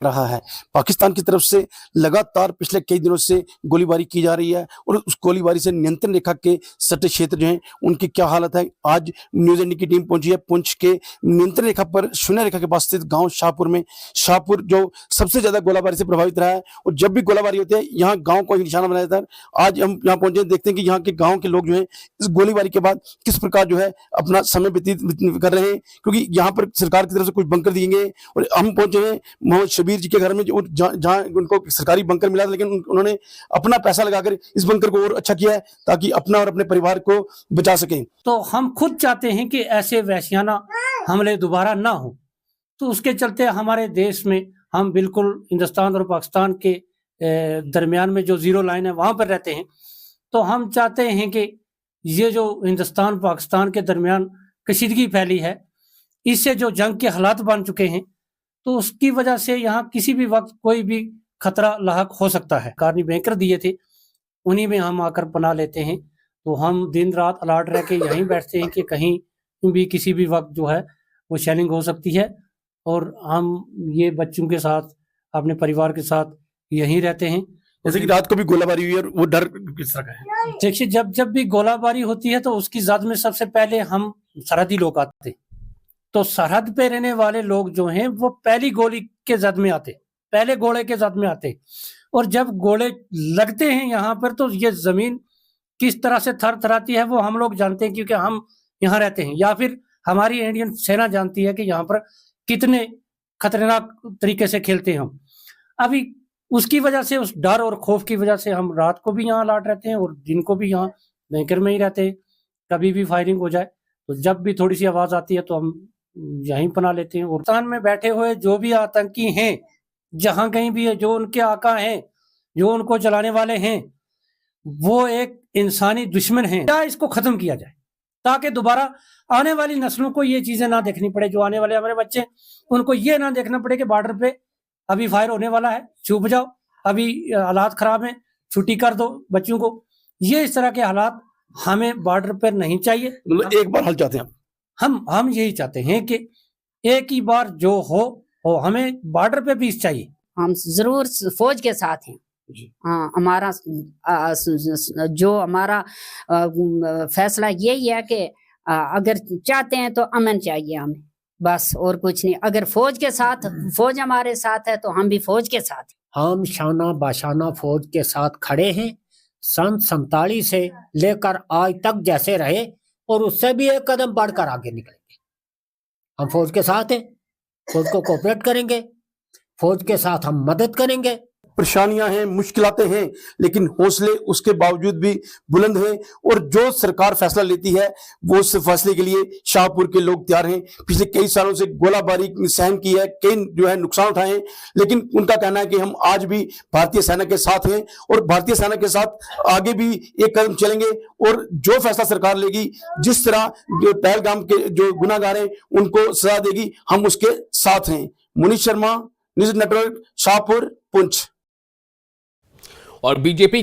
रहा है। पाकिस्तान की तरफ से लगातार पिछले कई दिनों से गोलीबारी की जा रही है और उस गोलीबारी से नियंत्रण रेखा के सटे क्षेत्र जो हैं उनकी क्या हालत है। आज न्यूज़ इंडिया की टीम पहुंची है पुंछ के नियंत्रण रेखा पर, शून्य रेखा के पास स्थित गांव शाहपुर में। शाहपुर जो सबसे ज्यादा गोलाबारी से प्रभावित रहा है और जब भी गोलाबारी होती है यहाँ गाँव को निशाना बनाया जाता है। आज हम यहाँ पहुंचे, देखते हैं कि यहाँ के गाँव के लोग जो है इस गोलीबारी के बाद किस प्रकार जो है अपना समय व्यतीत कर रहे हैं, क्योंकि यहाँ पर सरकार की तरफ से कुछ बंकर दिए गए और हम पहुंचे हैं मोहम्मद शबीर जी के घर में, जहाँ उनको सरकारी बंकर मिला था, लेकिन उन्होंने अपना पैसा लगाकर इस बंकर को और अच्छा किया है ताकि अपना और अपने परिवार को बचा सकें। तो हम खुद चाहते हैं कि ऐसे वहशियाना हमले दोबारा ना हो, तो उसके चलते हमारे देश में हम बिल्कुल हिंदुस्तान और पाकिस्तान के दरमियान में जो जीरो लाइन है वहां पर रहते हैं। तो हम चाहते हैं कि ये जो हिंदुस्तान पाकिस्तान के दरमियान कशीदगी फैली है, इससे जो जंग के हालात बन चुके हैं, तो उसकी वजह से यहाँ किसी भी वक्त कोई भी खतरा लाहक हो सकता है। कारनी बैंकर दिए थे, उन्हीं में हम आकर पनाह लेते हैं। तो हम दिन रात अलर्ट रह के यहीं बैठते हैं कि कहीं भी किसी भी वक्त जो है वो शेलिंग हो सकती है, और हम ये बच्चों के साथ अपने परिवार के साथ यहीं रहते हैं। जैसे कि रात को भी गोलाबारी हुई और वो डर किस तरह का है? देखिए, जब भी गोलाबारी होती है तो उसकी जद में सबसे पहले हम सरहदी लोग आते, तो सरहद पे रहने वाले लोग जो हैं वो पहली गोली के जद में आते, पहले गोले के जद में आते। और जब गोले लगते हैं यहाँ पर तो ये जमीन किस तरह से थर थराती है वो हम लोग जानते हैं, क्योंकि हम यहाँ रहते हैं, या फिर हमारी इंडियन सेना जानती है कि यहाँ पर कितने खतरनाक तरीके से खेलते हैं हम। अभी उसकी वजह से, उस डर और खौफ की वजह से हम रात को भी यहाँ अलर्ट रहते हैं और दिन को भी यहाँ बैंकर में ही रहते हैं। कभी भी फायरिंग हो जाए तो जब भी थोड़ी सी आवाज आती है तो हम यहीं पना लेते हैं। और पाकिस्तान में बैठे हुए जो भी आतंकी हैं, जहां कहीं भी है, जो उनके आका हैं, जो उनको चलाने वाले हैं, वो एक इंसानी दुश्मन हैं। क्या इसको खत्म किया जाए ताकि दोबारा आने वाली नस्लों को ये चीजें ना देखनी पड़े। जो आने वाले हमारे बच्चे, उनको ये ना देखना पड़े कि बॉर्डर पे अभी फायर होने वाला है, चुप जाओ, अभी हालात खराब हैं, छुट्टी कर दो बच्चों को। ये इस तरह के हालात हमें बॉर्डर पर नहीं चाहिए। मतलब एक बार हल चाहते हैं हम यही चाहते हैं कि एक ही बार जो हो, हमें बॉर्डर पे पीस चाहिए। हम जरूर फौज के साथ हैं। हाँ, हमारा जो हमारा फैसला यही है कि अगर चाहते हैं तो अमन चाहिए हमें, बस और कुछ नहीं। अगर फौज के साथ, फौज हमारे साथ है तो हम भी फौज के साथ हैं। हम शाना बाशाना फौज के साथ खड़े हैं। सन 47 से लेकर आज तक जैसे रहे और उससे भी एक कदम बढ़कर आगे निकलेंगे। हम फौज के साथ हैं, फौज को कोऑपरेट करेंगे, फौज के साथ हम मदद करेंगे। परेशानियां हैं, मुश्किलातें हैं, लेकिन हौसले उसके बावजूद भी बुलंद हैं और जो सरकार फैसला लेती है वो उस फैसले के लिए शाहपुर के लोग तैयार हैं। पिछले कई सालों से गोलाबारी सहन की है, कई जो है नुकसान उठाए हैं, लेकिन उनका कहना है कि हम आज भी भारतीय सेना के साथ हैं और भारतीय सेना के साथ आगे भी एक कदम चलेंगे और जो फैसला सरकार लेगी, जिस तरह जो पहलगाम के जो गुनाहगार हैं उनको सजा देगी, हम उसके साथ हैं। Munish Sharma, news network, Shahpur, Poonch. और बीजेपी